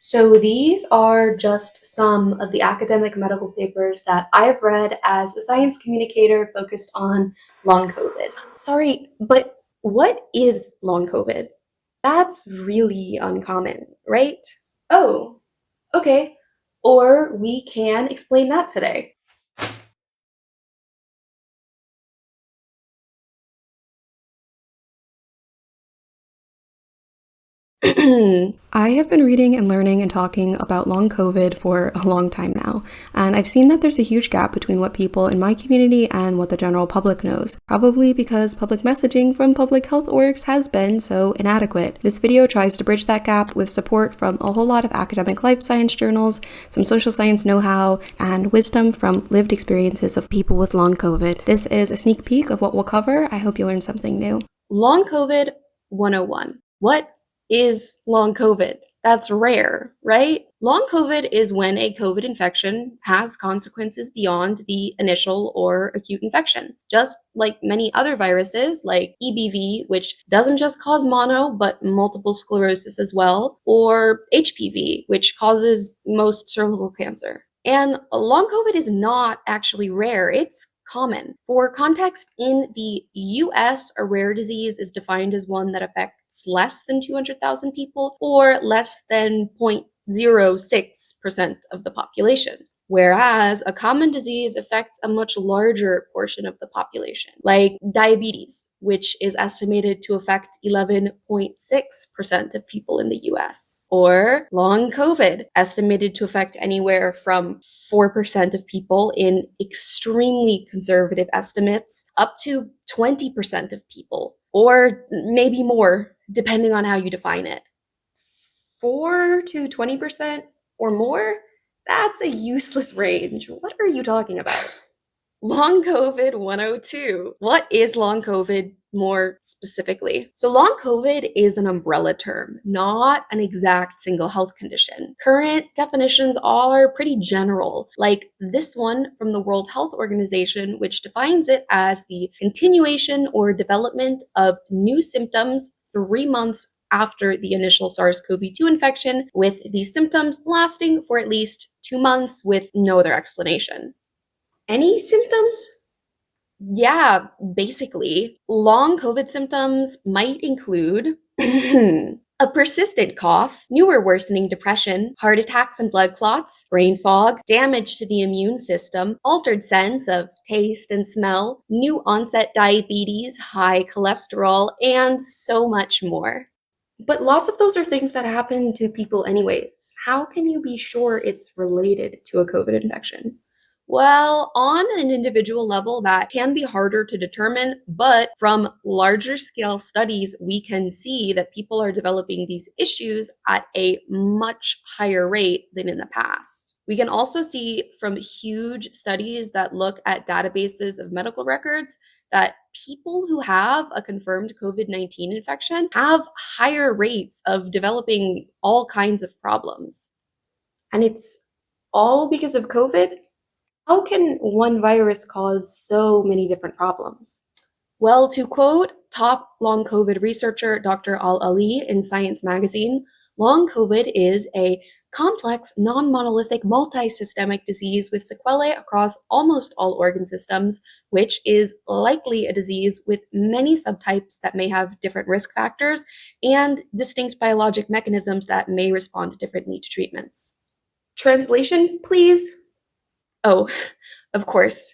So these are just some of the academic medical papers that I've read as a science communicator focused on long COVID. Sorry, but what is long COVID? That's really uncommon, right? Oh, okay. Or we can explain that today. I have been reading and learning and talking about long COVID for a long time now, and I've seen that there's a huge gap between what people in my community and what the general public knows, probably because public messaging from public health orgs has been so inadequate. This video tries to bridge that gap with support from a whole lot of academic life science journals, some social science know-how, and wisdom from lived experiences of people with long COVID. This is a sneak peek of what we'll cover. I hope you learned something new. Long COVID 101. What is long COVID? That's rare, right? Long COVID is when a COVID infection has consequences beyond the initial or acute infection. Just like many other viruses, like EBV, which doesn't just cause mono, but multiple sclerosis as well, or HPV, which causes most cervical cancer. And long COVID is not actually rare, it's common. For context, in the US, a rare disease is defined as one that affects less than 200,000 people or less than 0.06% of the population. Whereas a common disease affects a much larger portion of the population, like diabetes, which is estimated to affect 11.6% of people in the US, or long COVID, estimated to affect anywhere from 4% of people in extremely conservative estimates, up to 20% of people, or maybe more, depending on how you define it. 4 to 20% or more? That's a useless range. What are you talking about? Long COVID 102. What is long COVID more specifically? So long COVID is an umbrella term, not an exact single health condition. Current definitions are pretty general, like this one from the World Health Organization, which defines it as the continuation or development of new symptoms 3 months after the initial SARS-CoV-2 infection, with these symptoms lasting for at least 2 months with no other explanation. Any symptoms? Yeah, basically. Long COVID symptoms might include a persistent cough, newer worsening depression, heart attacks and blood clots, brain fog, damage to the immune system, altered sense of taste and smell, new onset diabetes, high cholesterol, and so much more. But lots of those are things that happen to people anyways. How can you be sure it's related to a COVID infection? Well, on an individual level, that can be harder to determine, but from larger scale studies, we can see that people are developing these issues at a much higher rate than in the past. We can also see from huge studies that look at databases of medical records that people who have a confirmed COVID-19 infection have higher rates of developing all kinds of problems. And it's all because of COVID? How can one virus cause so many different problems? Well, to quote top long COVID researcher Dr. Al-Ali in Science magazine, long COVID is a complex, non-monolithic, multi-systemic disease with sequelae across almost all organ systems, which is likely a disease with many subtypes that may have different risk factors and distinct biologic mechanisms that may respond differently to treatments. Translation, please? Oh, of course.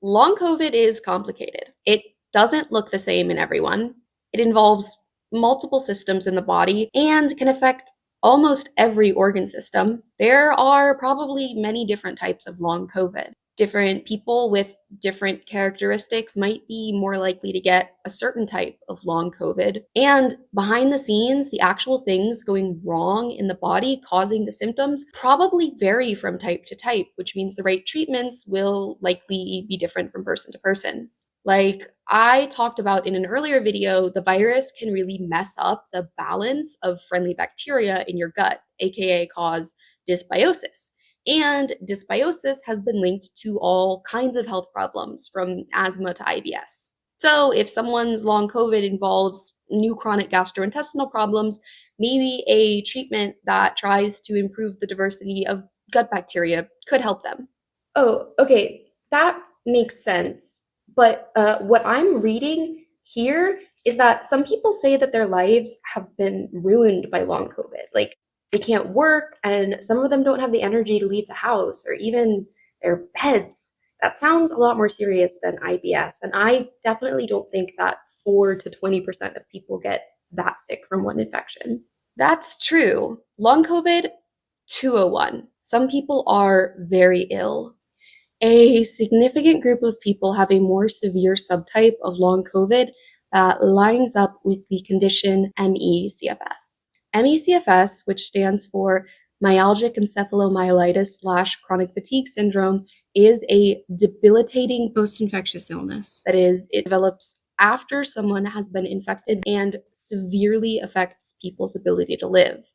Long COVID is complicated. It doesn't look the same in everyone. It involves multiple systems in the body and can affect almost every organ system. There are probably many different types of long COVID. Different people with different characteristics might be more likely to get a certain type of long COVID. And behind the scenes, the actual things going wrong in the body causing the symptoms probably vary from type to type, which means the right treatments will likely be different from person to person. Like I talked about in an earlier video, the virus can really mess up the balance of friendly bacteria in your gut, aka cause dysbiosis. And dysbiosis has been linked to all kinds of health problems, from asthma to IBS. So if someone's long COVID involves new chronic gastrointestinal problems, maybe a treatment that tries to improve the diversity of gut bacteria could help them. Oh, okay. That makes sense. But what I'm reading here is that some people say that their lives have been ruined by long COVID. Like they can't work, and some of them don't have the energy to leave the house or even their beds. That sounds a lot more serious than IBS. And I definitely don't think that 4 to 20% of people get that sick from one infection. That's true. Long COVID, 201. Some people are very ill. A significant group of people have a more severe subtype of long COVID that lines up with the condition ME/CFS. ME/CFS, which stands for myalgic encephalomyelitis / chronic fatigue syndrome, is a debilitating post-infectious illness. That is, it develops after someone has been infected and severely affects people's ability to live.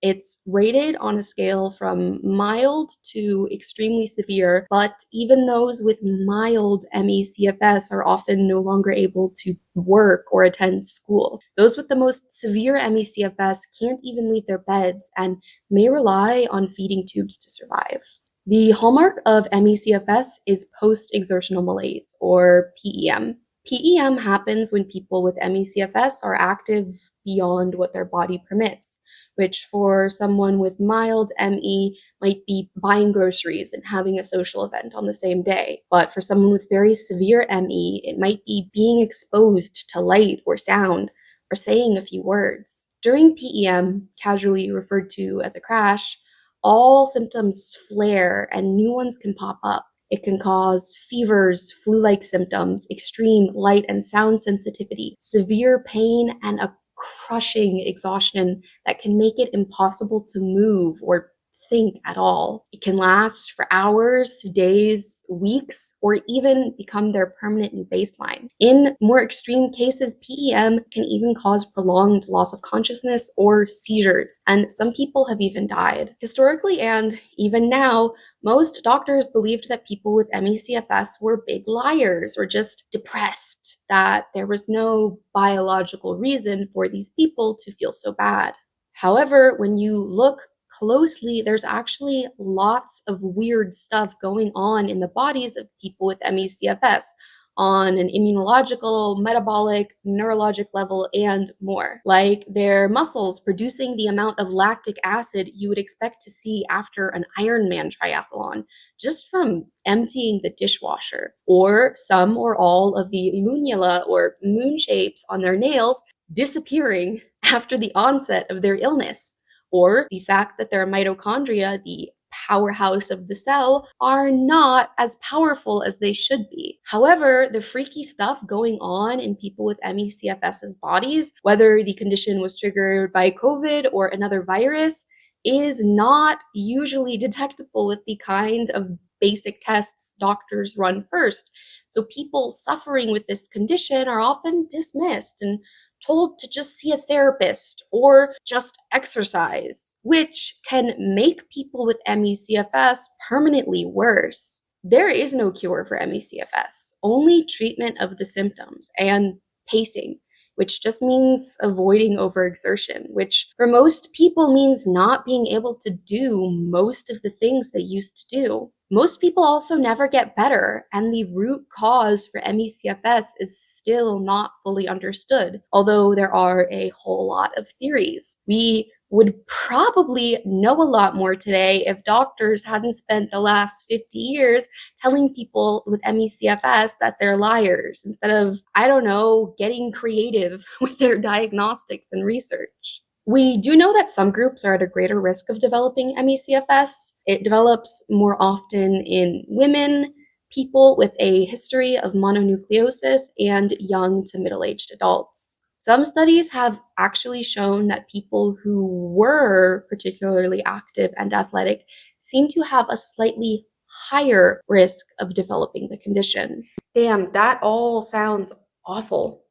It's rated on a scale from mild to extremely severe, but even those with mild ME/CFS are often no longer able to work or attend school. Those with the most severe ME/CFS can't even leave their beds and may rely on feeding tubes to survive. The hallmark of ME/CFS is post-exertional malaise, or PEM. PEM happens when people with ME/CFS are active beyond what their body permits, which for someone with mild ME might be buying groceries and having a social event on the same day. But for someone with very severe ME, it might be being exposed to light or sound or saying a few words. During PEM, casually referred to as a crash, all symptoms flare and new ones can pop up. It can cause fevers, flu-like symptoms, extreme light and sound sensitivity, severe pain, and a crushing exhaustion that can make it impossible to move or think at all. It can last for hours, days, weeks, or even become their permanent new baseline. In more extreme cases, PEM can even cause prolonged loss of consciousness or seizures, and some people have even died. Historically and even now, most doctors believed that people with ME/CFS were big liars or just depressed, that there was no biological reason for these people to feel so bad. However, when you look closely, there's actually lots of weird stuff going on in the bodies of people with ME/CFS on an immunological, metabolic, neurologic level, and more. Like their muscles producing the amount of lactic acid you would expect to see after an Ironman triathlon, just from emptying the dishwasher, or some or all of the lunula or moon shapes on their nails disappearing after the onset of their illness, or the fact that their mitochondria, the powerhouse of the cell, are not as powerful as they should be. However, the freaky stuff going on in people with ME/CFS's bodies, whether the condition was triggered by COVID or another virus, is not usually detectable with the kind of basic tests doctors run first. So people suffering with this condition are often dismissed and told to just see a therapist or just exercise, which can make people with ME/CFS permanently worse. There is no cure for ME/CFS, only treatment of the symptoms and pacing, which just means avoiding overexertion, which for most people means not being able to do most of the things they used to do. Most people also never get better, and the root cause for ME/CFS is still not fully understood, although there are a whole lot of theories. We would probably know a lot more today if doctors hadn't spent the last 50 years telling people with ME/CFS that they're liars instead of, I don't know, getting creative with their diagnostics and research. We do know that some groups are at a greater risk of developing ME/CFS. It develops more often in women, people with a history of mononucleosis, and young to middle-aged adults. Some studies have actually shown that people who were particularly active and athletic seem to have a slightly higher risk of developing the condition. Damn, that all sounds awful.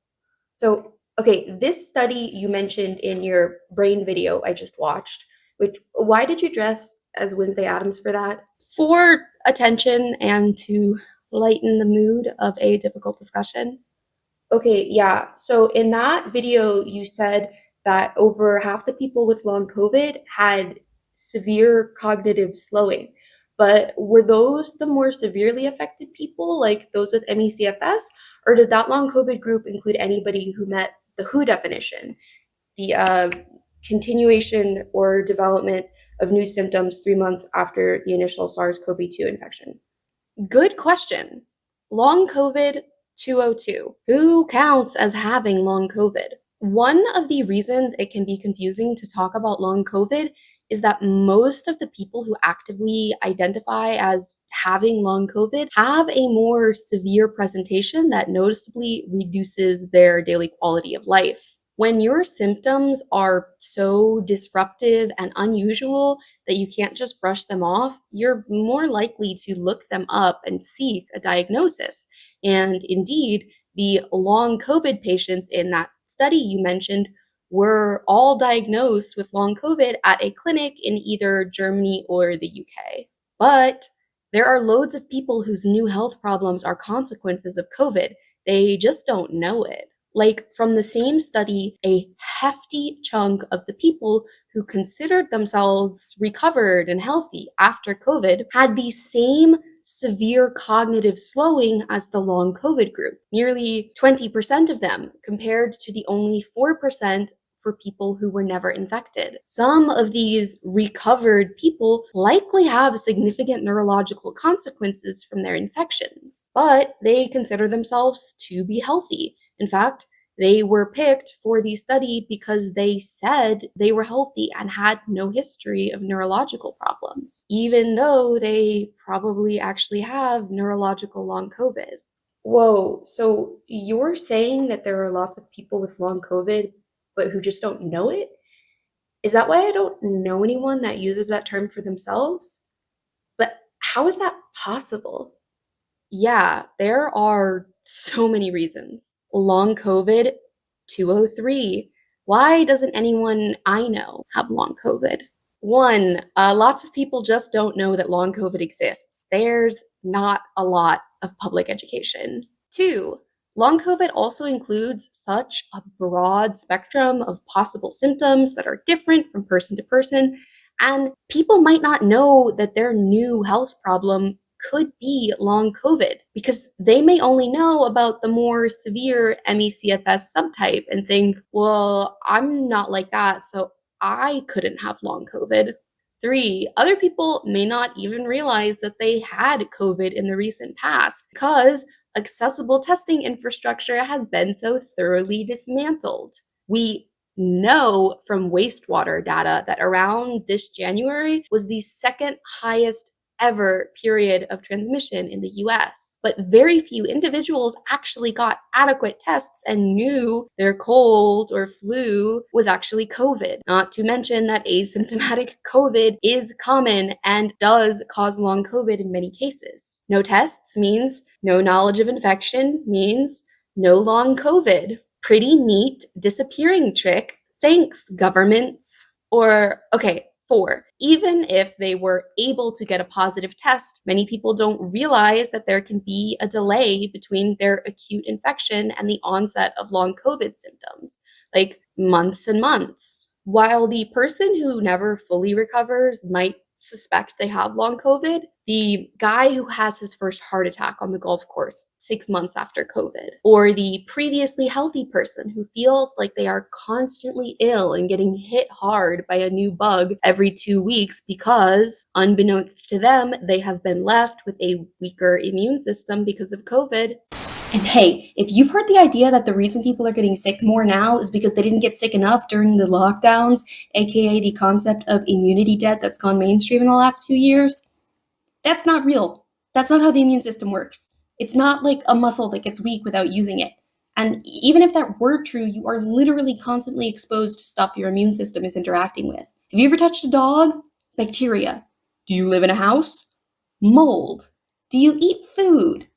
So, okay, this study you mentioned in your brain video I just watched, which why did you dress as Wednesday Addams for that? For attention and to lighten the mood of a difficult discussion. Okay, yeah. So in that video, you said that over half the people with long COVID had severe cognitive slowing. But were those the more severely affected people, like those with ME/CFS, or did that long COVID group include anybody who met the WHO definition, the continuation or development of new symptoms 3 months after the initial SARS-CoV-2 infection? Good question. Long COVID 202. Who counts as having long COVID? One of the reasons it can be confusing to talk about long COVID is that most of the people who actively identify as having long COVID have a more severe presentation that noticeably reduces their daily quality of life. When your symptoms are so disruptive and unusual that you can't just brush them off, you're more likely to look them up and seek a diagnosis. And indeed, the long COVID patients in that study you mentioned were all diagnosed with long COVID at a clinic in either Germany or the UK. But there are loads of people whose new health problems are consequences of COVID. They just don't know it. Like from the same study, a hefty chunk of the people who considered themselves recovered and healthy after COVID had the same severe cognitive slowing as the long COVID group, nearly 20% of them, compared to the only 4% for people who were never infected. Some of these recovered people likely have significant neurological consequences from their infections, but they consider themselves to be healthy. In fact, they were picked for the study because they said they were healthy and had no history of neurological problems, even though they probably actually have neurological long COVID. Whoa, so you're saying that there are lots of people with long COVID, but who just don't know it? Is that why I don't know anyone that uses that term for themselves? But how is that possible? Yeah, there are so many reasons. Long COVID 203. Why doesn't anyone I know have long COVID? One, lots of people just don't know that long COVID exists. There's not a lot of public education. Two, long COVID also includes such a broad spectrum of possible symptoms that are different from person to person, and people might not know that their new health problem could be long COVID because they may only know about the more severe ME/CFS subtype and think, well, I'm not like that, so I couldn't have long COVID. Three, other people may not even realize that they had COVID in the recent past because accessible testing infrastructure has been so thoroughly dismantled. We know from wastewater data that around this January was the second highest ever period of transmission in the US. But very few individuals actually got adequate tests and knew their cold or flu was actually COVID. Not to mention that asymptomatic COVID is common and does cause long COVID in many cases. No tests means no knowledge of infection means no long COVID. Pretty neat disappearing trick. Thanks, governments. Or, okay, 4, even if they were able to get a positive test, many people don't realize that there can be a delay between their acute infection and the onset of long COVID symptoms, like months and months. While the person who never fully recovers might suspect they have long COVID, the guy who has his first heart attack on the golf course 6 months after COVID, or the previously healthy person who feels like they are constantly ill and getting hit hard by a new bug every 2 weeks because, unbeknownst to them, they have been left with a weaker immune system because of COVID. And hey, if you've heard the idea that the reason people are getting sick more now is because they didn't get sick enough during the lockdowns, aka the concept of immunity debt that's gone mainstream in the last 2 years, that's not real. That's not how the immune system works. It's not like a muscle that gets weak without using it. And even if that were true, you are literally constantly exposed to stuff your immune system is interacting with. Have you ever touched a dog? Bacteria. Do you live in a house? Mold. Do you eat food?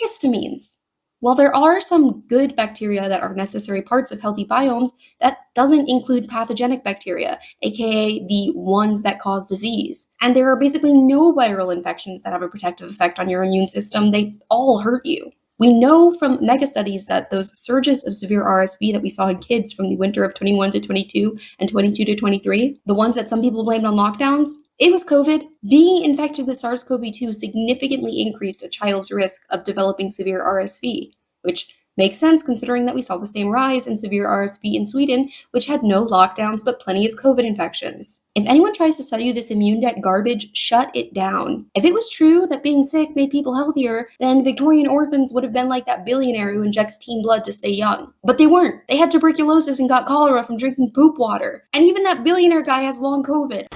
Histamines. While there are some good bacteria that are necessary parts of healthy biomes, that doesn't include pathogenic bacteria, aka the ones that cause disease. And there are basically no viral infections that have a protective effect on your immune system. They all hurt you. We know from mega studies that those surges of severe RSV that we saw in kids from the winter of 21 to 22 and 22 to 23, the ones that some people blamed on lockdowns, it was COVID. Being infected with SARS-CoV-2 significantly increased a child's risk of developing severe RSV, which makes sense considering that we saw the same rise in severe RSV in Sweden, which had no lockdowns but plenty of COVID infections. If anyone tries to sell you this immune debt garbage, shut it down. If it was true that being sick made people healthier, then Victorian orphans would have been like that billionaire who injects teen blood to stay young. But they weren't. They had tuberculosis and got cholera from drinking poop water. And even that billionaire guy has long COVID.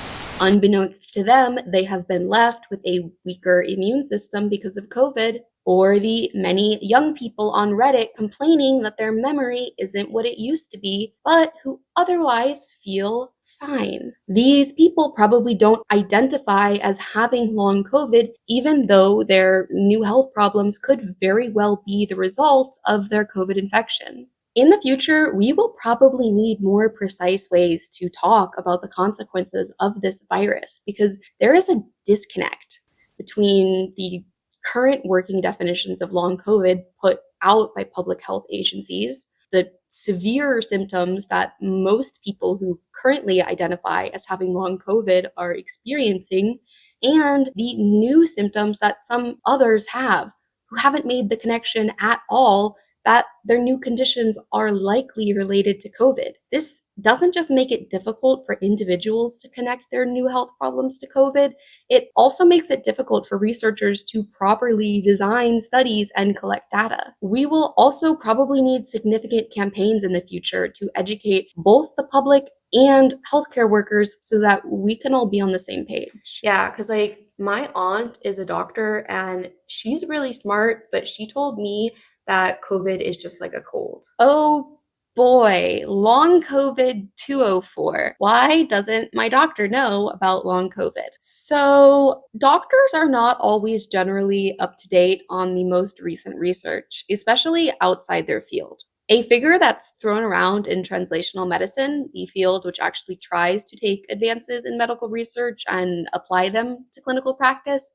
Unbeknownst to them, they have been left with a weaker immune system because of COVID, or the many young people on Reddit complaining that their memory isn't what it used to be, but who otherwise feel fine. These people probably don't identify as having long COVID, even though their new health problems could very well be the result of their COVID infection. In the future, we will probably need more precise ways to talk about the consequences of this virus because there is a disconnect between the current working definitions of long COVID put out by public health agencies, the severe symptoms that most people who currently identify as having long COVID are experiencing, and the new symptoms that some others have who haven't made the connection at all that their new conditions are likely related to COVID. This doesn't just make it difficult for individuals to connect their new health problems to COVID, it also makes it difficult for researchers to properly design studies and collect data. We will also probably need significant campaigns in the future to educate both the public and healthcare workers so that we can all be on the same page. Yeah, because my aunt is a doctor and she's really smart, but she told me that COVID is just like a cold. Oh boy, long COVID 204. Why doesn't my doctor know about long COVID? So, doctors are not always generally up to date on the most recent research, especially outside their field. A figure that's thrown around in translational medicine, the field which actually tries to take advances in medical research and apply them to clinical practice,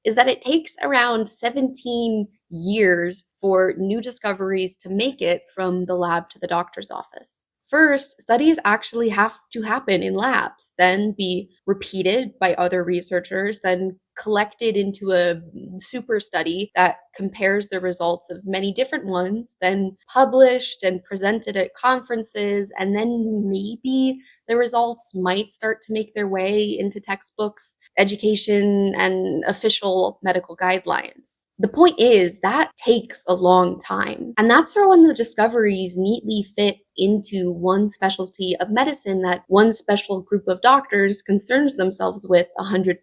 is that it takes around 17 years for new discoveries to make it from the lab to the doctor's office. First, studies actually have to happen in labs, then be repeated by other researchers, then collected into a super study that compares the results of many different ones, then published and presented at conferences, and then maybe the results might start to make their way into textbooks, education, and official medical guidelines. The point is that takes a long time. And that's for when the discoveries neatly fit into one specialty of medicine that one special group of doctors concerns themselves with 100%.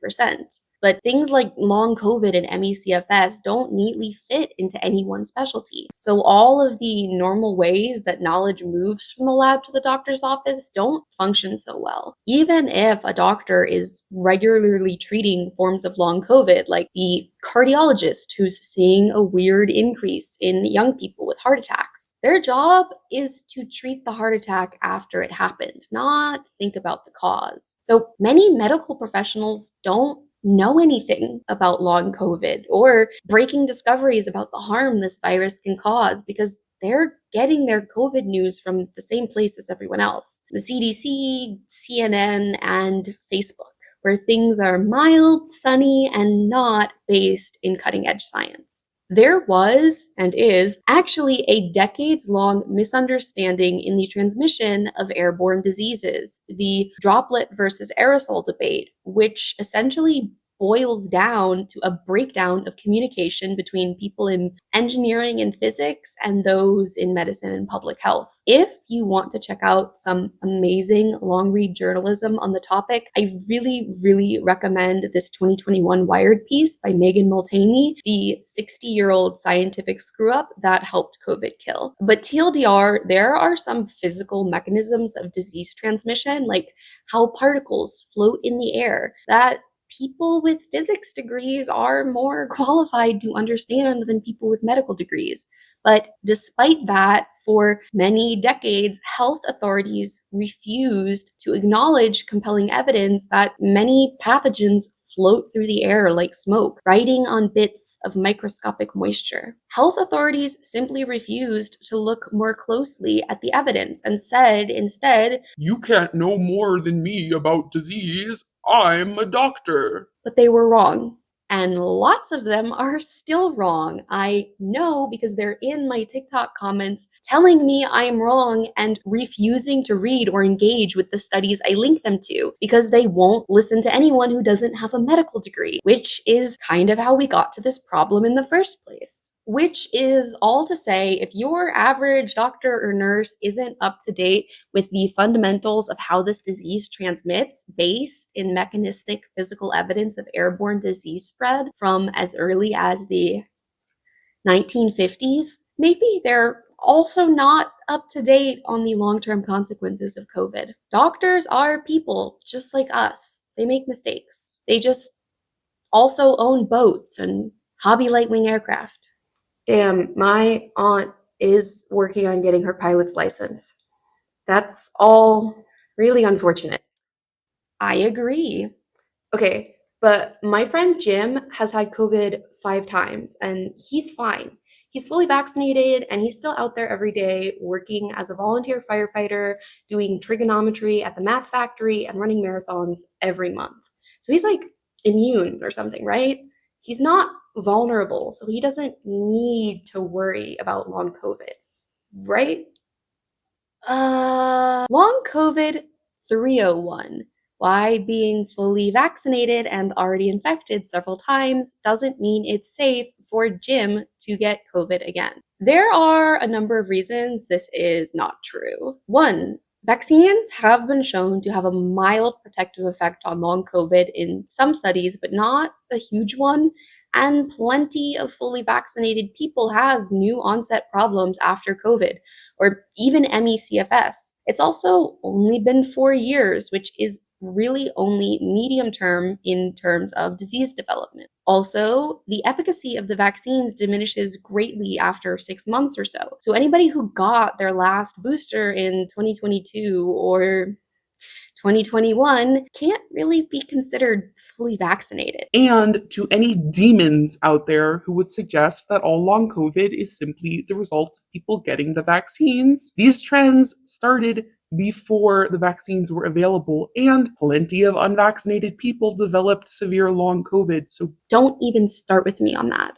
But things like long COVID and ME/CFS don't neatly fit into any one specialty. So all of the normal ways that knowledge moves from the lab to the doctor's office don't function so well. Even if a doctor is regularly treating forms of long COVID, like the cardiologist who's seeing a weird increase in young people with heart attacks, their job is to treat the heart attack after it happened, not think about the cause. So many medical professionals don't know anything about long COVID or breaking discoveries about the harm this virus can cause because they're getting their COVID news from the same place as everyone else. The CDC, CNN, and Facebook, where things are mild, sunny, and not based in cutting-edge science. There was, and is, actually a decades-long misunderstanding in the transmission of airborne diseases, the droplet versus aerosol debate, which essentially boils down to a breakdown of communication between people in engineering and physics and those in medicine and public health. If you want to check out some amazing long-read journalism on the topic, I really recommend this 2021 Wired piece by Megan Multaney, the 60-year-old scientific screw-up that helped COVID kill. But TLDR, there are some physical mechanisms of disease transmission, like how particles float in the air, that people with physics degrees are more qualified to understand than people with medical degrees. But despite that, for many decades, health authorities refused to acknowledge compelling evidence that many pathogens float through the air like smoke, riding on bits of microscopic moisture. Health authorities simply refused to look more closely at the evidence and said instead, "You can't know more than me about disease. I'm a doctor." but they were wrong. And lots of them are still wrong. I know because they're in my TikTok comments telling me I'm wrong and refusing to read or engage with the studies I link them to because they won't listen to anyone who doesn't have a medical degree, which is kind of how we got to this problem in the first place. Which is all to say, if your average doctor or nurse isn't up to date with the fundamentals of how this disease transmits based in mechanistic physical evidence of airborne disease spread from as early as the 1950s, maybe they're also not up to date on the long-term consequences of COVID. Doctors are people just like us. They make mistakes. They just also own boats and hobby light-wing aircraft. Damn, my aunt is working on getting her pilot's license. That's all really unfortunate. I agree. Okay, but my friend Jim has had COVID 5 times and he's fine. He's fully vaccinated and he's still out there every day working as a volunteer firefighter, doing trigonometry at the math factory, and running marathons every month. So he's like immune or something, right? He's not vulnerable, so he doesn't need to worry about long COVID, right? Long COVID 301. Why being fully vaccinated and already infected several times doesn't mean it's safe for Jim to get COVID again. There are a number of reasons this is not true. One, vaccines have been shown to have a mild protective effect on long COVID in some studies, but not a huge one. And plenty of fully vaccinated people have new onset problems after COVID or even ME/CFS. It's also only been 4 years, which is really only medium term in terms of disease development. Also, the efficacy of the vaccines diminishes greatly after 6 months or so. So anybody who got their last booster in 2022 or 2021 can't really be considered fully vaccinated. And to any demons out there who would suggest that all long COVID is simply the result of people getting the vaccines, these trends started before the vaccines were available, and plenty of unvaccinated people developed severe long COVID. So don't even start with me on that.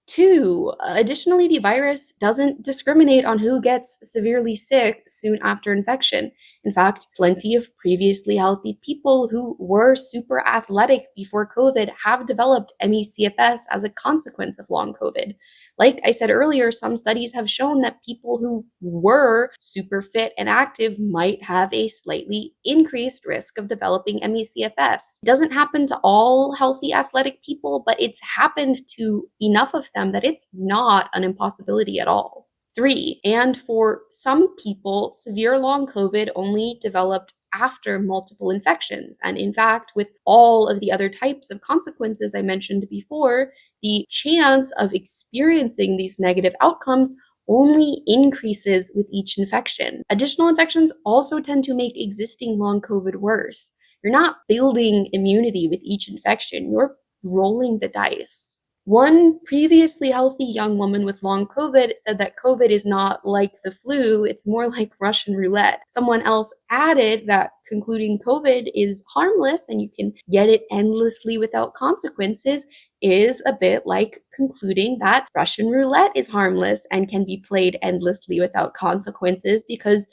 Two, additionally, the virus doesn't discriminate on who gets severely sick soon after infection. In fact, plenty of previously healthy people who were super athletic before COVID have developed ME/CFS as a consequence of long COVID. Like I said earlier, some studies have shown that people who were super fit and active might have a slightly increased risk of developing ME/CFS. It doesn't happen to all healthy athletic people, but it's happened to enough of them that it's not an impossibility at all. Three, and for some people, severe long COVID only developed after multiple infections. And in fact, with all of the other types of consequences I mentioned before, the chance of experiencing these negative outcomes only increases with each infection. Additional infections also tend to make existing long COVID worse. You're not building immunity with each infection, you're rolling the dice. One previously healthy young woman with long COVID said that COVID is not like the flu, it's more like Russian roulette. Someone else added that concluding COVID is harmless and you can get it endlessly without consequences is a bit like concluding that Russian roulette is harmless and can be played endlessly without consequences because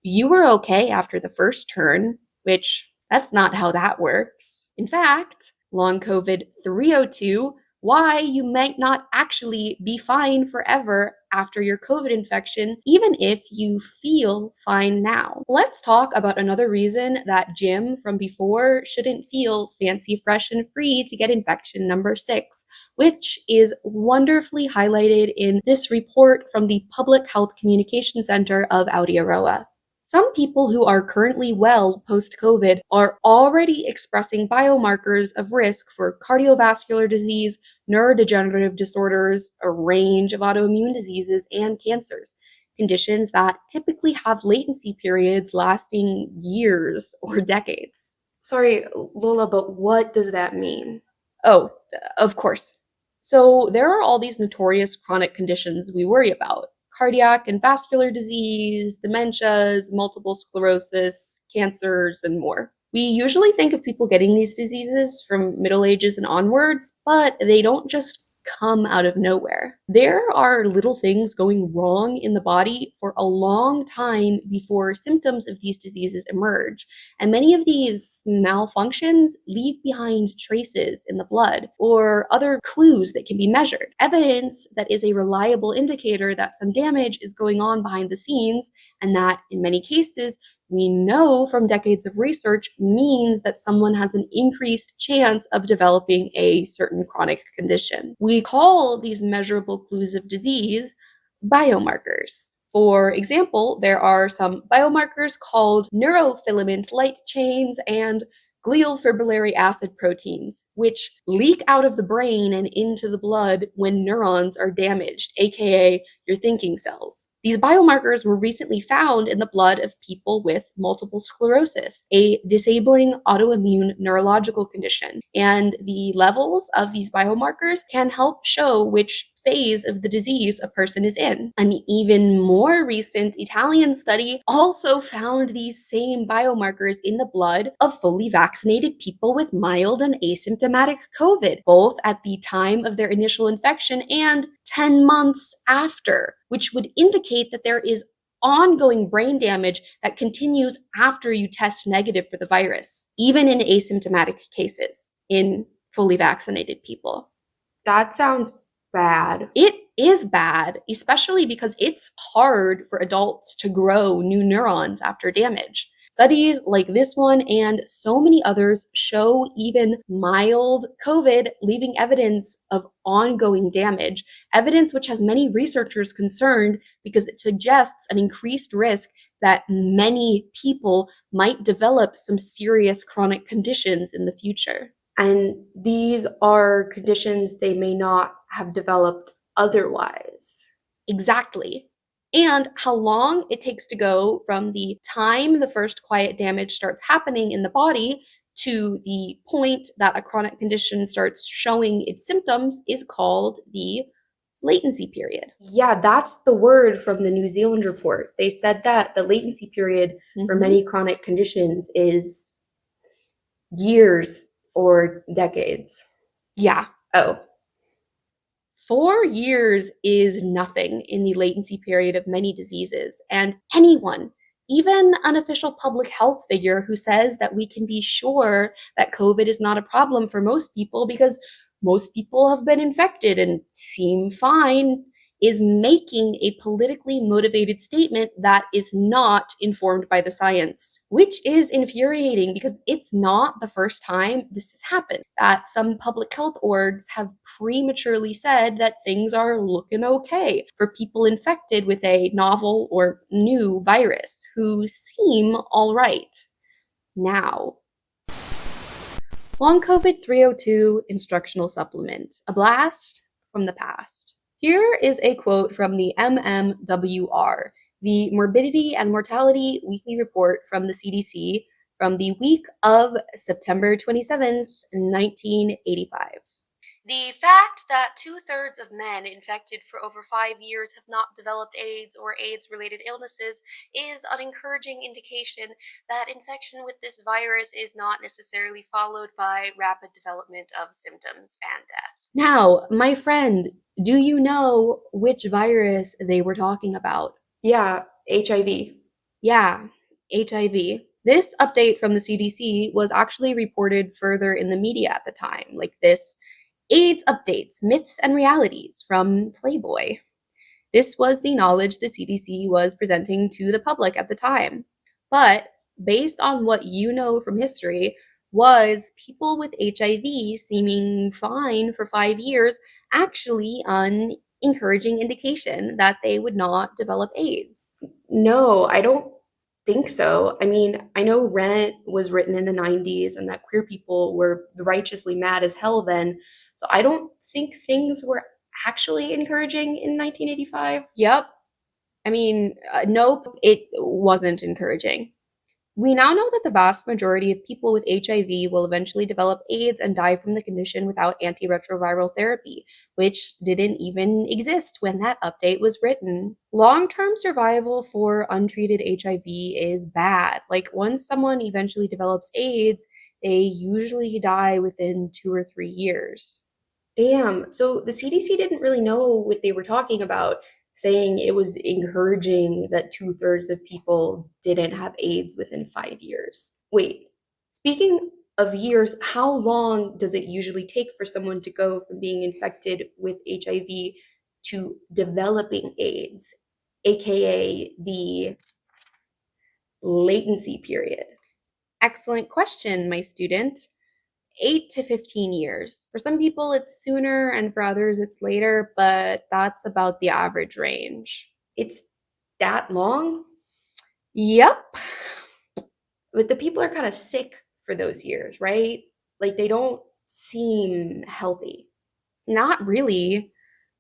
you were okay after the first turn, which that's not how that works. In fact, long COVID 302, why you might not actually be fine forever after your COVID infection, even if you feel fine now. Let's talk about another reason that Jim from before shouldn't feel fancy, fresh, and free to get infection number 6, which is wonderfully highlighted in this report from the Public Health Communication Center of Aotearoa. Some people who are currently well post-COVID are already expressing biomarkers of risk for cardiovascular disease, neurodegenerative disorders, a range of autoimmune diseases, and cancers, conditions that typically have latency periods lasting years or decades. Sorry, Lola, but what does that mean? Oh, of course. So there are all these notorious chronic conditions we worry about: cardiac and vascular disease, dementias, multiple sclerosis, cancers, and more. We usually think of people getting these diseases from Middle Ages and onwards, but they don't just come out of nowhere. There are little things going wrong in the body for a long time before symptoms of these diseases emerge. And many of these malfunctions leave behind traces in the blood or other clues that can be measured, evidence that is a reliable indicator that some damage is going on behind the scenes, and that in many cases, we know from decades of research means that someone has an increased chance of developing a certain chronic condition. We call these measurable clues of disease biomarkers. For example, there are some biomarkers called neurofilament light chains and glial fibrillary acid proteins, which leak out of the brain and into the blood when neurons are damaged, aka your thinking cells. These biomarkers were recently found in the blood of people with multiple sclerosis, a disabling autoimmune neurological condition. And the levels of these biomarkers can help show which phase of the disease a person is in. An even more recent Italian study also found these same biomarkers in the blood of fully vaccinated people with mild and asymptomatic COVID, both at the time of their initial infection and 10 months after, which would indicate that there is ongoing brain damage that continues after you test negative for the virus, even in asymptomatic cases in fully vaccinated people. That sounds bad. It is bad, especially because it's hard for adults to grow new neurons after damage. Studies like this one and so many others show even mild COVID leaving evidence of ongoing damage, evidence which has many researchers concerned because it suggests an increased risk that many people might develop some serious chronic conditions in the future. And these are conditions they may not have developed otherwise. Exactly. And how long it takes to go from the time the first quiet damage starts happening in the body to the point that a chronic condition starts showing its symptoms is called the latency period. Yeah, that's the word from the New Zealand report. They said that the latency period for many chronic conditions is years or decades. Yeah. Oh. 4 years is nothing in the latency period of many diseases, and anyone, even an official public health figure who says that we can be sure that COVID is not a problem for most people because most people have been infected and seem fine, is making a politically motivated statement that is not informed by the science, which is infuriating because it's not the first time this has happened, that some public health orgs have prematurely said that things are looking okay for people infected with a novel or new virus who seem all right now. Long COVID 302 Instructional Supplement, a blast from the past. Here is a quote from the MMWR, the Morbidity and Mortality Weekly Report from the CDC from the week of September 27th, 1985. The fact that 2/3 of men infected for over 5 years have not developed AIDS or AIDS-related illnesses is an encouraging indication that infection with this virus is not necessarily followed by rapid development of symptoms and death. Now, my friend, do you know which virus they were talking about? Yeah, HIV. Yeah, HIV. This update from the CDC was actually reported further in the media at the time, like this AIDS Updates, Myths and Realities from Playboy. This was the knowledge the CDC was presenting to the public at the time. But based on what you know from history, was people with HIV seeming fine for 5 years actually an encouraging indication that they would not develop AIDS? No, I don't think so. I mean, I know Rent was written in the 90s and that queer people were righteously mad as hell then, So I don't think things were actually encouraging in 1985. Yep. Nope, it wasn't encouraging. We now know that the vast majority of people with HIV will eventually develop AIDS and die from the condition without antiretroviral therapy, which didn't even exist when that update was written. Long term survival for untreated HIV is bad. Like, once someone eventually develops AIDS, they usually die within 2 or 3 years. Damn. So the CDC didn't really know what they were talking about, saying it was encouraging that 2/3 of people didn't have AIDS within 5 years. Wait, speaking of years, how long does it usually take for someone to go from being infected with HIV to developing AIDS, aka the latency period? Excellent question, my student. 8 to 15 years. For some people, it's sooner, and for others, it's later, but that's about the average range. It's that long? Yep. But the people are kind of sick for those years, right? Like, they don't seem healthy. Not really.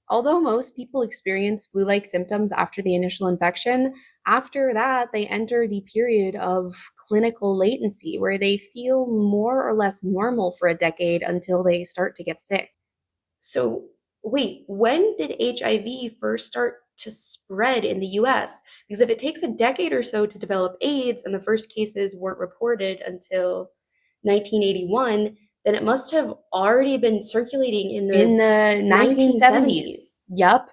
Although most people experience flu like symptoms after the initial infection, after that, they enter the period of clinical latency where they feel more or less normal for a decade until they start to get sick. So, wait, when did HIV first start to spread in the US? Because if it takes a decade or so to develop AIDS and the first cases weren't reported until 1981, then it must have already been circulating in the 1970s. Yup.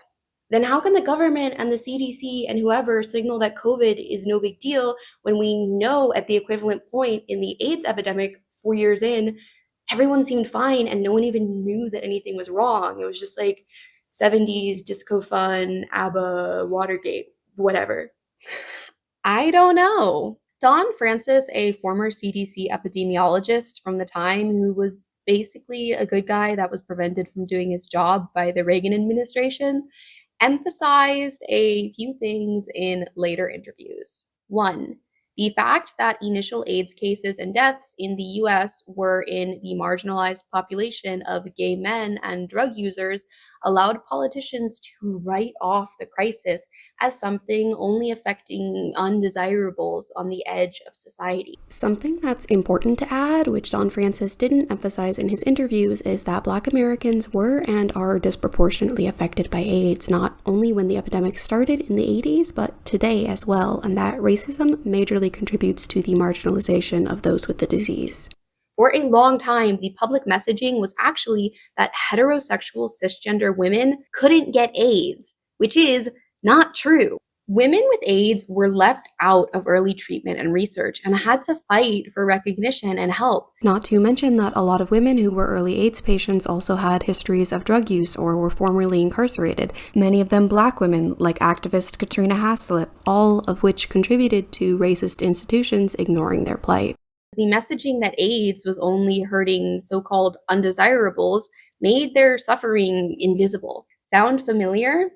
Then how can the government and the CDC and whoever signal that COVID is no big deal when we know at the equivalent point in the AIDS epidemic 4 years in, everyone seemed fine and no one even knew that anything was wrong? It was just like 70s disco fun, ABBA, Watergate, whatever. I don't know. Don Francis, a former CDC epidemiologist from the time who was basically a good guy that was prevented from doing his job by the Reagan administration, emphasized a few things in later interviews. One, the fact that initial AIDS cases and deaths in the US were in the marginalized population of gay men and drug users allowed politicians to write off the crisis as something only affecting undesirables on the edge of society. Something that's important to add, which Don Francis didn't emphasize in his interviews, is that Black Americans were and are disproportionately affected by AIDS, not only when the epidemic started in the 80s, but today as well, and that racism majorly contributes to the marginalization of those with the disease. For a long time, the public messaging was actually that heterosexual cisgender women couldn't get AIDS, which is not true. Women with AIDS were left out of early treatment and research and had to fight for recognition and help. Not to mention that a lot of women who were early AIDS patients also had histories of drug use or were formerly incarcerated, many of them Black women, like activist Katrina Haslip, all of which contributed to racist institutions ignoring their plight. The messaging that AIDS was only hurting so-called undesirables made their suffering invisible. Sound familiar?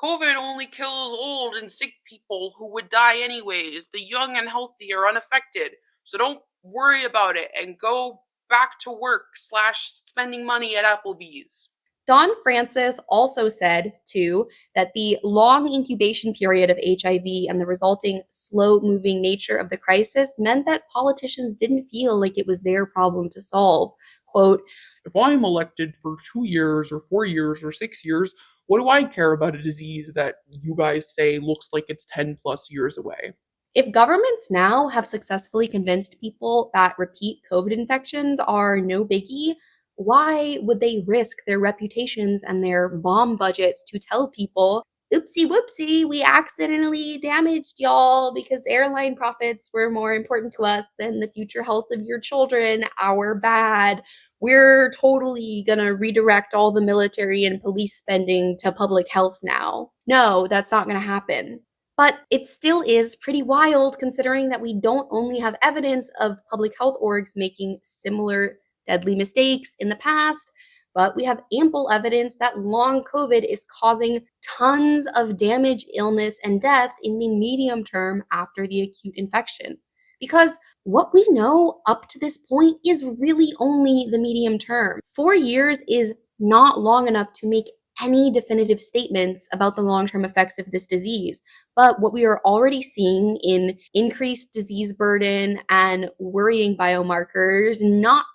COVID only kills old and sick people who would die anyways. The young and healthy are unaffected. So don't worry about it and go back to work / spending money at Applebee's. Don Francis also said, too, that the long incubation period of HIV and the resulting slow-moving nature of the crisis meant that politicians didn't feel like it was their problem to solve. Quote, If I'm elected for 2 years or 4 years or 6 years, what do I care about a disease that you guys say looks like it's 10 plus years away? if governments now have successfully convinced people that repeat COVID infections are no biggie, why would they risk their reputations and their bomb budgets to tell people, oopsie whoopsie, we accidentally damaged y'all because airline profits were more important to us than the future health of your children? Our bad. We're totally gonna redirect all the military and police spending to public health now. No, that's not gonna happen. But it still is pretty wild considering that we don't only have evidence of public health orgs making similar deadly mistakes in the past, but we have ample evidence that long COVID is causing tons of damage, illness, and death in the medium term after the acute infection. Because what we know up to this point is really only the medium term. 4 years is not long enough to make any definitive statements about the long term effects of this disease. But what we are already seeing in increased disease burden and worrying biomarkers, not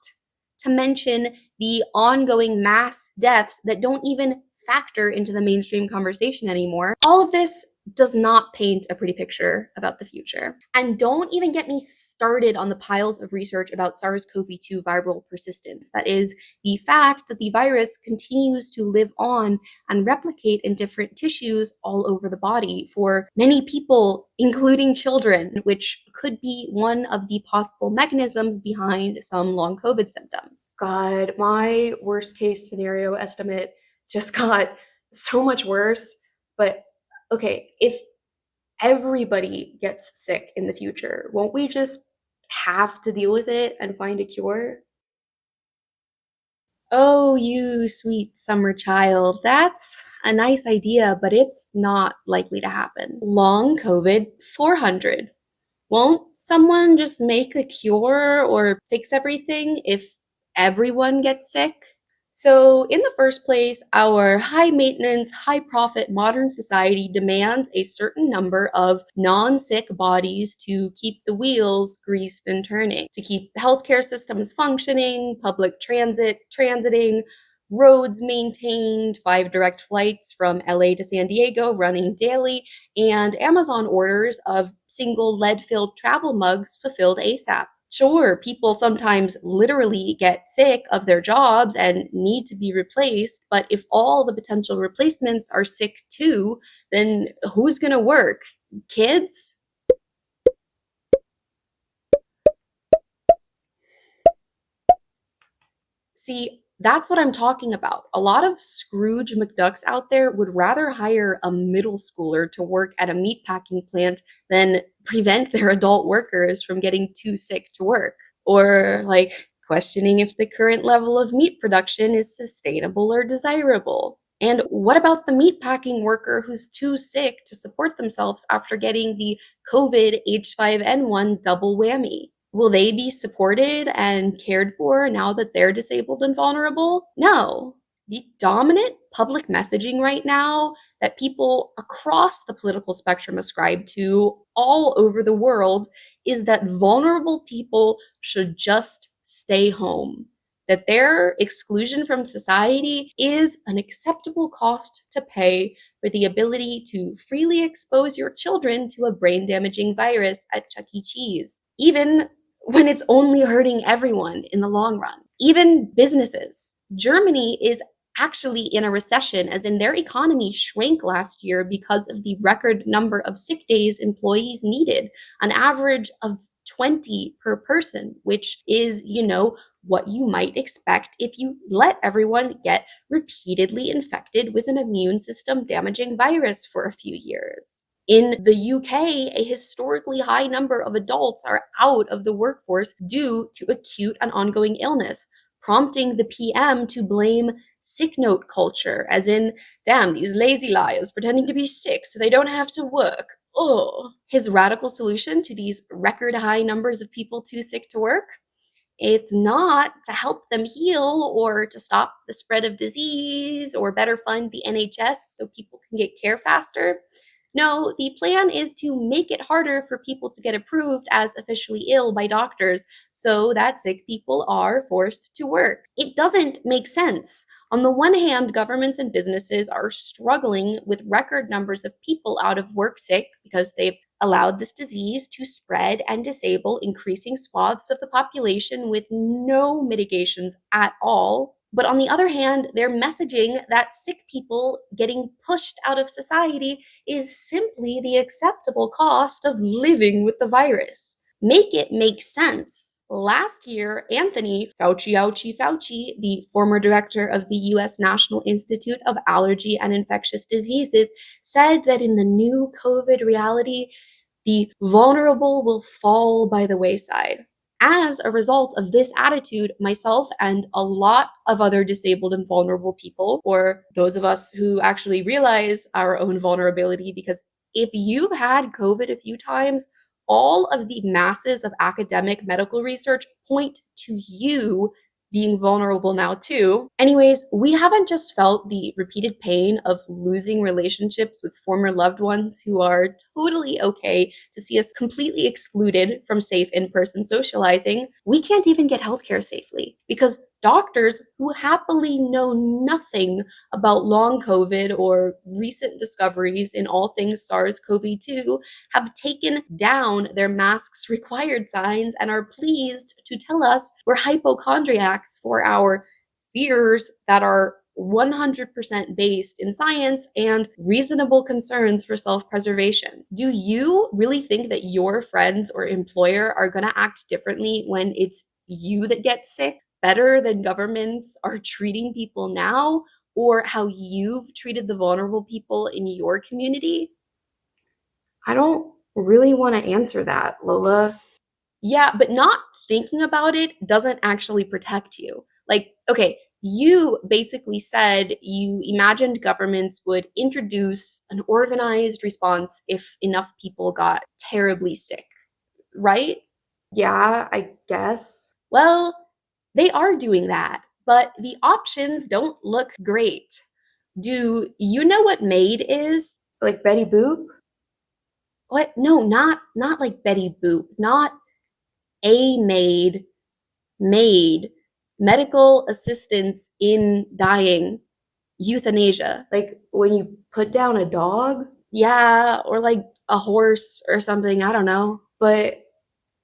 to mention the ongoing mass deaths that don't even factor into the mainstream conversation anymore, all of this does not paint a pretty picture about the future. And don't even get me started on the piles of research about SARS-CoV-2 viral persistence. That is, the fact that the virus continues to live on and replicate in different tissues all over the body for many people, including children, which could be one of the possible mechanisms behind some long COVID symptoms. God, my worst case scenario estimate just got so much worse. But okay, if everybody gets sick in the future, won't we just have to deal with it and find a cure? Oh, you sweet summer child. That's a nice idea, but it's not likely to happen. Long COVID 400. Won't someone just make a cure or fix everything if everyone gets sick? So, in the first place, our high maintenance, high profit modern society demands a certain number of non sick bodies to keep the wheels greased and turning, to keep healthcare systems functioning, public transit transiting, roads maintained, 5 direct flights from LA to San Diego running daily, and Amazon orders of single lead filled travel mugs fulfilled ASAP. Sure, people sometimes literally get sick of their jobs and need to be replaced, but if all the potential replacements are sick too, then who's gonna work? Kids? See, that's what I'm talking about. A lot of Scrooge McDucks out there would rather hire a middle schooler to work at a meatpacking plant than prevent their adult workers from getting too sick to work. Or, like, questioning if the current level of meat production is sustainable or desirable. And what about the meatpacking worker who's too sick to support themselves after getting the COVID H5N1 double whammy? Will they be supported and cared for now that they're disabled and vulnerable? No. The dominant public messaging right now that people across the political spectrum ascribe to all over the world is that vulnerable people should just stay home, that their exclusion from society is an acceptable cost to pay for the ability to freely expose your children to a brain damaging virus at Chuck E. Cheese, even when it's only hurting everyone in the long run, even businesses. Germany is actually in a recession, as in their economy shrank last year because of the record number of sick days employees needed, an average of 20 per person, which is, what you might expect if you let everyone get repeatedly infected with an immune system damaging virus for a few years. In the UK, a historically high number of adults are out of the workforce due to acute and ongoing illness, prompting the PM to blame sick note culture, as in, damn, these lazy liars pretending to be sick so they don't have to work. Ugh. His radical solution to these record high numbers of people too sick to work? It's not to help them heal or to stop the spread of disease or better fund the NHS so people can get care faster. No, the plan is to make it harder for people to get approved as officially ill by doctors so that sick people are forced to work. It doesn't make sense. On the one hand, governments and businesses are struggling with record numbers of people out of work sick because they've allowed this disease to spread and disable increasing swaths of the population with no mitigations at all. But on the other hand, they're messaging that sick people getting pushed out of society is simply the acceptable cost of living with the virus. Make it make sense. Last year, Anthony Fauci, the former director of the US National Institute of Allergy and Infectious Diseases, said that in the new COVID reality, the vulnerable will fall by the wayside. As a result of this attitude, myself and a lot of other disabled and vulnerable people, or those of us who actually realize our own vulnerability, because if you've had COVID a few times, all of the masses of academic medical research point to you being vulnerable now too. Anyways, we haven't just felt the repeated pain of losing relationships with former loved ones who are totally okay to see us completely excluded from safe in-person socializing. We can't even get healthcare safely because doctors who happily know nothing about long COVID or recent discoveries in all things SARS-CoV-2 have taken down their masks required signs and are pleased to tell us we're hypochondriacs for our fears that are 100% based in science and reasonable concerns for self-preservation. Do you really think that your friends or employer are going to act differently when it's you that gets sick, better than governments are treating people now, or how you've treated the vulnerable people in your community? I don't really want to answer that, Lola. Yeah, but not thinking about it doesn't actually protect you. Like, okay, you basically said you imagined governments would introduce an organized response if enough people got terribly sick, right? Yeah, I guess. Well, they are doing that, but the options don't look great. Do you know what MAID is? Like Betty Boop? What? No, not like Betty Boop, not a maid, maid, medical assistance in dying, euthanasia. Like when you put down a dog? Yeah, or like a horse or something, I don't know. But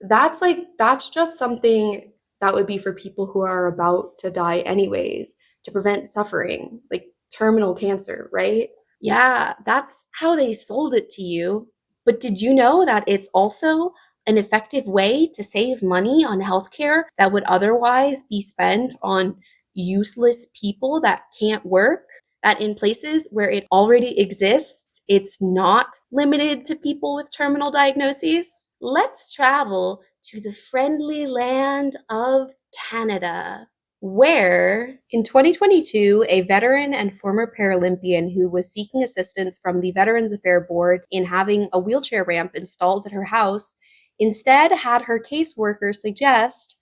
that's just something that would be for people who are about to die anyways, to prevent suffering, like terminal cancer, right? Yeah, that's how they sold it to you. But did you know that it's also an effective way to save money on healthcare that would otherwise be spent on useless people that can't work? That in places where it already exists, it's not limited to people with terminal diagnoses. Let's travel to the friendly land of Canada, where in 2022, a veteran and former Paralympian who was seeking assistance from the Veterans Affairs Board in having a wheelchair ramp installed at her house instead had her caseworker suggest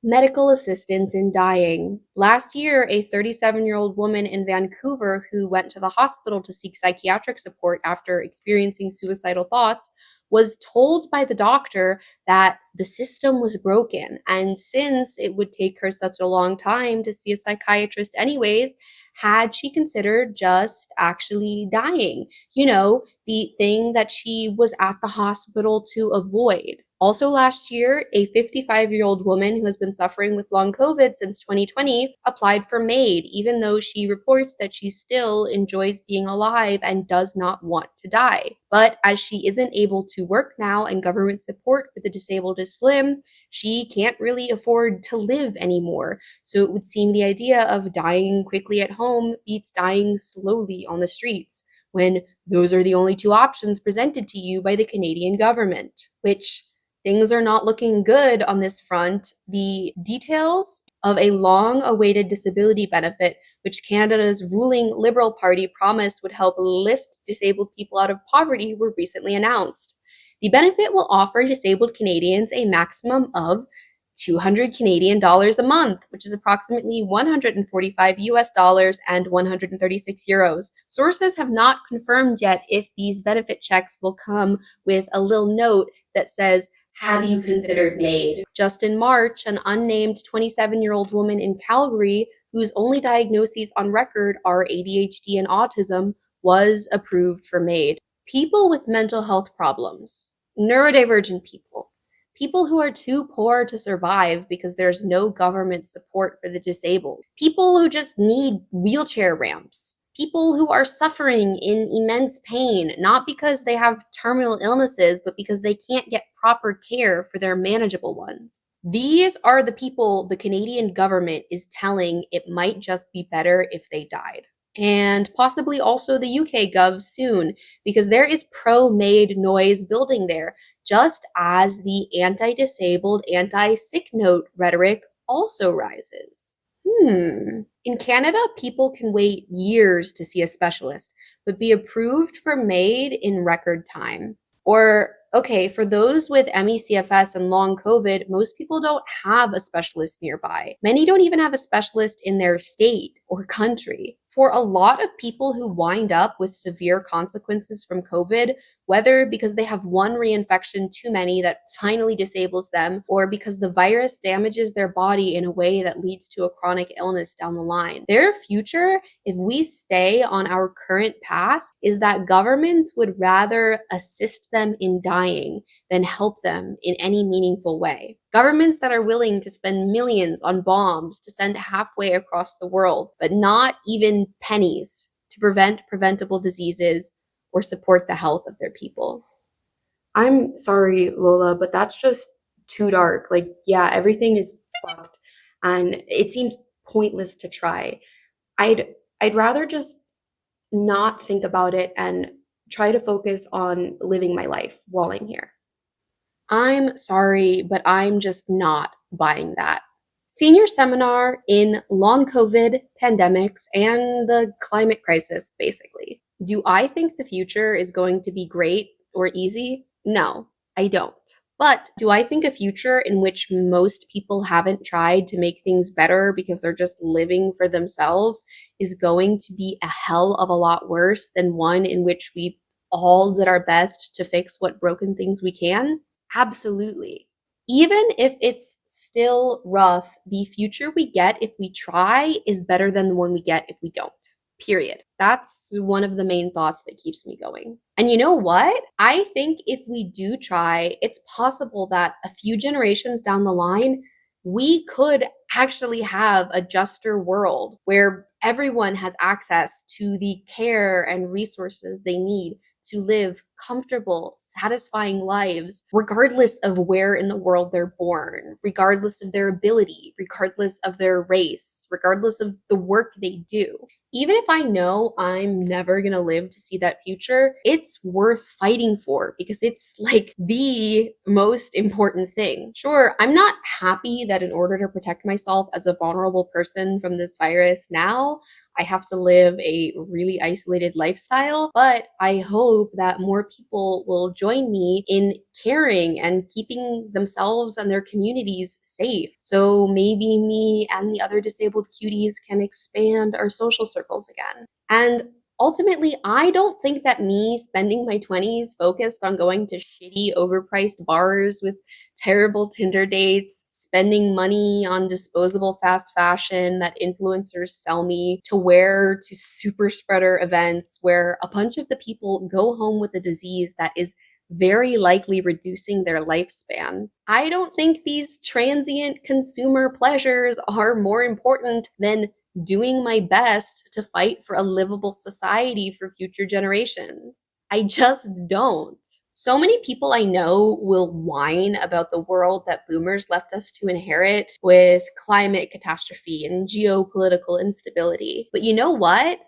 medical assistance in dying. Last year, a 37-year-old woman in Vancouver who went to the hospital to seek psychiatric support after experiencing suicidal thoughts was told by the doctor that the system was broken. And since it would take her such a long time to see a psychiatrist, anyways, had she considered just actually dying? You know, the thing that she was at the hospital to avoid. Also, last year, a 55-year-old woman who has been suffering with long COVID since 2020 applied for MAID, even though she reports that she still enjoys being alive and does not want to die. But as she isn't able to work now and government support for the disabled is slim, she can't really afford to live anymore. So it would seem the idea of dying quickly at home beats dying slowly on the streets, when those are the only two options presented to you by the Canadian government, which things are not looking good on this front. The details of a long-awaited disability benefit, which Canada's ruling Liberal Party promised would help lift disabled people out of poverty, were recently announced. The benefit will offer disabled Canadians a maximum of 200 Canadian dollars a month, which is approximately 145 US dollars and 136 euros. Sources have not confirmed yet if these benefit checks will come with a little note that says, "Have you considered MAID?" Just in March, an unnamed 27-year-old woman in Calgary, whose only diagnoses on record are ADHD and autism, was approved for MAID. People with mental health problems, neurodivergent people, people who are too poor to survive because there's no government support for the disabled, people who just need wheelchair ramps, people who are suffering in immense pain, not because they have terminal illnesses, but because they can't get proper care for their manageable ones. These are the people the Canadian government is telling it might just be better if they died. And possibly also the UK Gov soon, because there is pro-MAID noise building there, just as the anti-disabled, anti-sick note rhetoric also rises. In Canada, people can wait years to see a specialist, but be approved for MAID in record time. Or Okay, for those with ME/CFS and long COVID, most people don't have a specialist nearby. Many don't even have a specialist in their state or country. For a lot of people who wind up with severe consequences from COVID, whether because they have one reinfection too many that finally disables them, or because the virus damages their body in a way that leads to a chronic illness down the line, their future, if we stay on our current path, is that governments would rather assist them in dying than help them in any meaningful way. Governments that are willing to spend millions on bombs to send halfway across the world, but not even pennies to prevent preventable diseases or support the health of their people. I'm sorry, Lola, but that's just too dark. Like, yeah, everything is fucked and it seems pointless to try. I'd I'd rather just not think about it and try to focus on living my life while I'm here. I'm sorry, but I'm just not buying that. Senior seminar in long COVID, pandemics, and the climate crisis, basically. Do I think the future is going to be great or easy? No, I don't. But do I think a future in which most people haven't tried to make things better because they're just living for themselves is going to be a hell of a lot worse than one in which we all did our best to fix what broken things we can? Absolutely. Even if it's still rough, the future we get if we try is better than the one we get if we don't. Period. That's one of the main thoughts that keeps me going. And you know what? I think if we do try, it's possible that a few generations down the line, we could actually have a juster world where everyone has access to the care and resources they need to live comfortable, satisfying lives, regardless of where in the world they're born, regardless of their ability, regardless of their race, regardless of the work they do. Even if I know I'm never gonna live to see that future, it's worth fighting for because it's like the most important thing. Sure, I'm not happy that in order to protect myself as a vulnerable person from this virus now, I have to live a really isolated lifestyle, but I hope that more people will join me in caring and keeping themselves and their communities safe. So maybe me and the other disabled cuties can expand our social circles again. And ultimately, I don't think that me spending my 20s focused on going to shitty, overpriced bars with terrible Tinder dates, spending money on disposable fast fashion that influencers sell me to wear to super spreader events where a bunch of the people go home with a disease that is very likely reducing their lifespan. I don't think these transient consumer pleasures are more important than doing my best to fight for a livable society for future generations. I just don't. So many people I know will whine about the world that boomers left us to inherit with climate catastrophe and geopolitical instability. But you know what?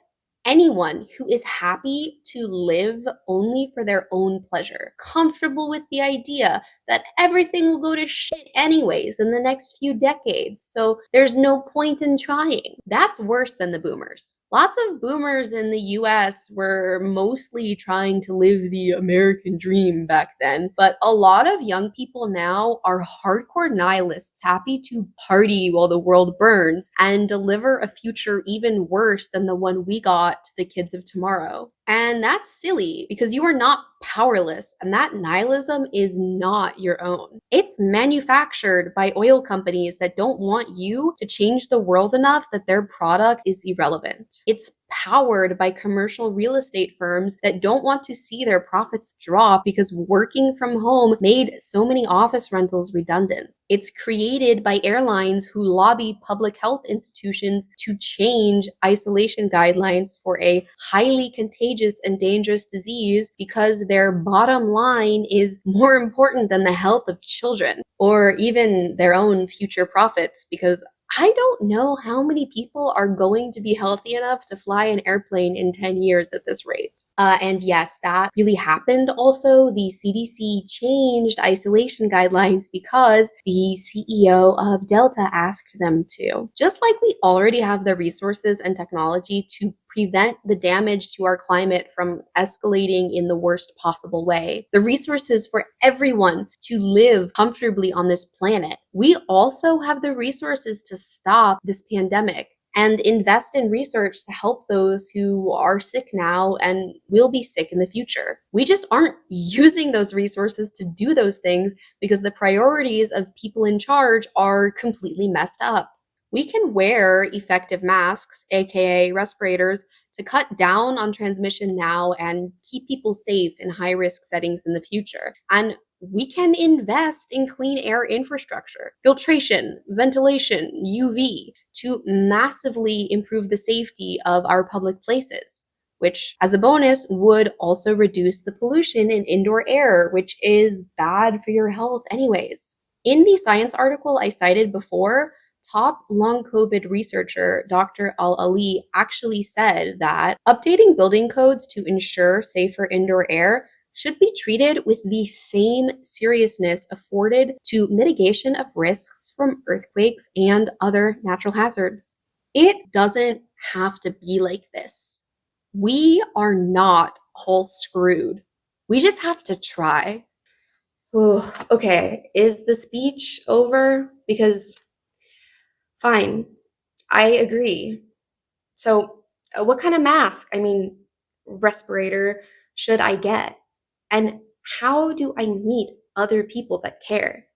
Anyone who is happy to live only for their own pleasure, comfortable with the idea that everything will go to shit anyways in the next few decades, so there's no point in trying. That's worse than the boomers. Lots of boomers in the US were mostly trying to live the American dream back then, but a lot of young people now are hardcore nihilists happy to party while the world burns and deliver a future even worse than the one we got to the kids of tomorrow. And that's silly because you are not powerless, and that nihilism is not your own. It's manufactured by oil companies that don't want you to change the world enough that their product is irrelevant. It's powered by commercial real estate firms that don't want to see their profits drop because working from home made so many office rentals redundant. It's created by airlines who lobby public health institutions to change isolation guidelines for a highly contagious and dangerous disease because their bottom line is more important than the health of children or even their own future profits, because I don't know how many people are going to be healthy enough to fly an airplane in 10 years at this rate. And yes, that really happened also. The CDC changed isolation guidelines because the CEO of Delta asked them to. Just like we already have the resources and technology to prevent the damage to our climate from escalating in the worst possible way, the resources for everyone to live comfortably on this planet. We also have the resources to stop this pandemic and invest in research to help those who are sick now and will be sick in the future. We just aren't using those resources to do those things because the priorities of people in charge are completely messed up. We can wear effective masks, aka respirators, to cut down on transmission now and keep people safe in high risk settings in the future. And we can invest in clean air infrastructure, filtration, ventilation, UV, to massively improve the safety of our public places, which, as a bonus, would also reduce the pollution in indoor air, which is bad for your health, anyways. In the science article I cited before, top long COVID researcher Dr. Al-Ali actually said that updating building codes to ensure safer indoor air should be treated with the same seriousness afforded to mitigation of risks from earthquakes and other natural hazards. It doesn't have to be like this. We are not all screwed. We just have to try. Ooh, okay, is the speech over? Because, fine, I agree. So, what kind of mask, respirator, should I get? And how do I meet other people that care?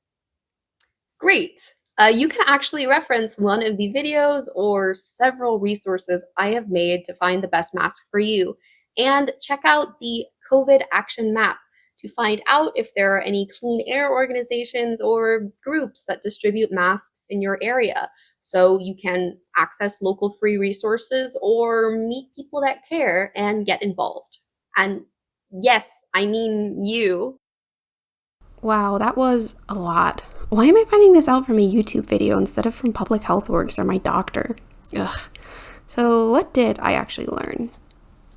Great. You can actually reference one of the videos or several resources I have made to find the best mask for you. And check out the COVID action map to find out if there are any clean air organizations or groups that distribute masks in your area, so you can access local free resources or meet people that care and get involved. And yes, I mean you. Wow, that was a lot. Why am I finding this out from a YouTube video instead of from public health orgs or my doctor? Ugh. So what did I actually learn?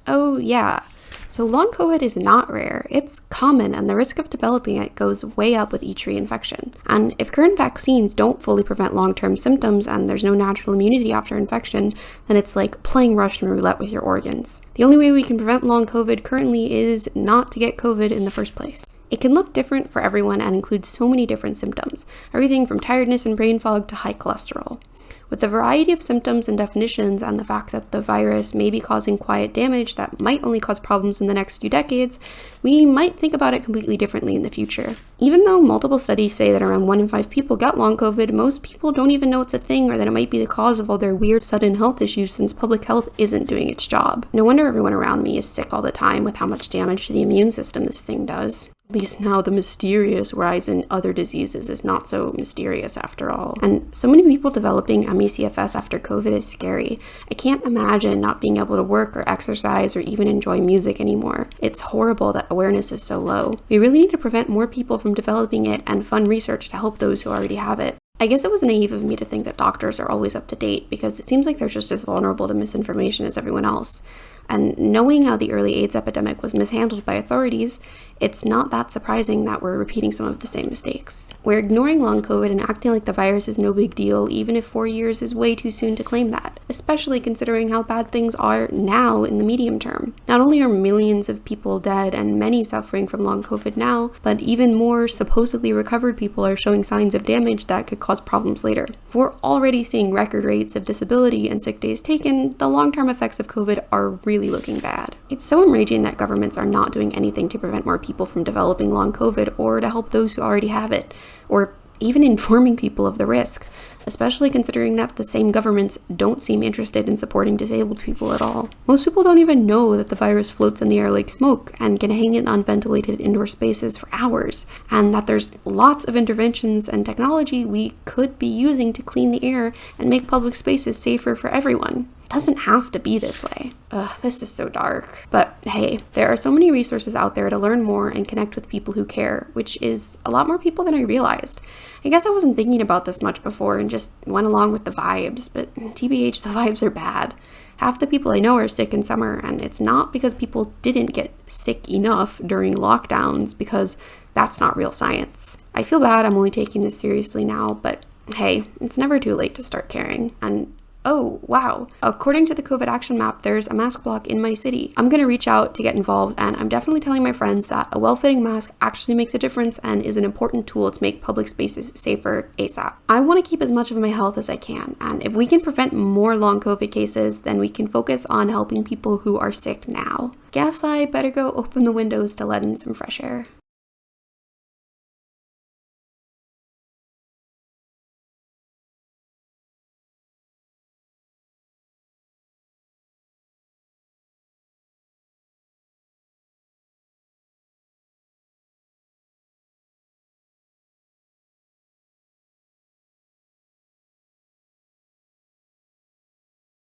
Oh yeah, so long COVID is not rare. It's common, and the risk of developing it goes way up with each reinfection. And if current vaccines don't fully prevent long-term symptoms and there's no natural immunity after infection, then it's like playing Russian roulette with your organs. The only way we can prevent long COVID currently is not to get COVID in the first place. It can look different for everyone and include so many different symptoms, everything from tiredness and brain fog to high cholesterol. With the variety of symptoms and definitions and the fact that the virus may be causing quiet damage that might only cause problems in the next few decades, we might think about it completely differently in the future. Even though multiple studies say that around 1 in 5 people get long COVID, most people don't even know it's a thing or that it might be the cause of all their weird sudden health issues, since public health isn't doing its job. No wonder everyone around me is sick all the time with how much damage to the immune system this thing does. At least now the mysterious rise in other diseases is not so mysterious after all. And so many people developing ME/CFS after COVID is scary. I can't imagine not being able to work or exercise or even enjoy music anymore. It's horrible that awareness is so low. We really need to prevent more people from developing it and fund research to help those who already have it. I guess it was naive of me to think that doctors are always up to date, because it seems like they're just as vulnerable to misinformation as everyone else. And knowing how the early AIDS epidemic was mishandled by authorities, it's not that surprising that we're repeating some of the same mistakes. We're ignoring long COVID and acting like the virus is no big deal, even if 4 years is way too soon to claim that, especially considering how bad things are now in the medium term. Not only are millions of people dead and many suffering from long COVID now, but even more supposedly recovered people are showing signs of damage that could cause problems later. If we're already seeing record rates of disability and sick days taken, the long-term effects of COVID are really looking bad. It's so enraging that governments are not doing anything to prevent more people from developing long COVID or to help those who already have it, or even informing people of the risk, especially considering that the same governments don't seem interested in supporting disabled people at all. Most people don't even know that the virus floats in the air like smoke and can hang in unventilated indoor spaces for hours, and that there's lots of interventions and technology we could be using to clean the air and make public spaces safer for everyone. It doesn't have to be this way. Ugh, this is so dark. But hey, there are so many resources out there to learn more and connect with people who care, which is a lot more people than I realized. I guess I wasn't thinking about this much before and just went along with the vibes, but TBH, the vibes are bad. Half the people I know are sick in summer, and it's not because people didn't get sick enough during lockdowns, because that's not real science. I feel bad I'm only taking this seriously now, but hey, it's never too late to start caring. And Oh, wow. According to the COVID action map, there's a mask block in my city. I'm gonna reach out to get involved, and I'm definitely telling my friends that a well-fitting mask actually makes a difference and is an important tool to make public spaces safer ASAP. I want to keep as much of my health as I can, and if we can prevent more long COVID cases, then we can focus on helping people who are sick now. Guess I better go open the windows to let in some fresh air.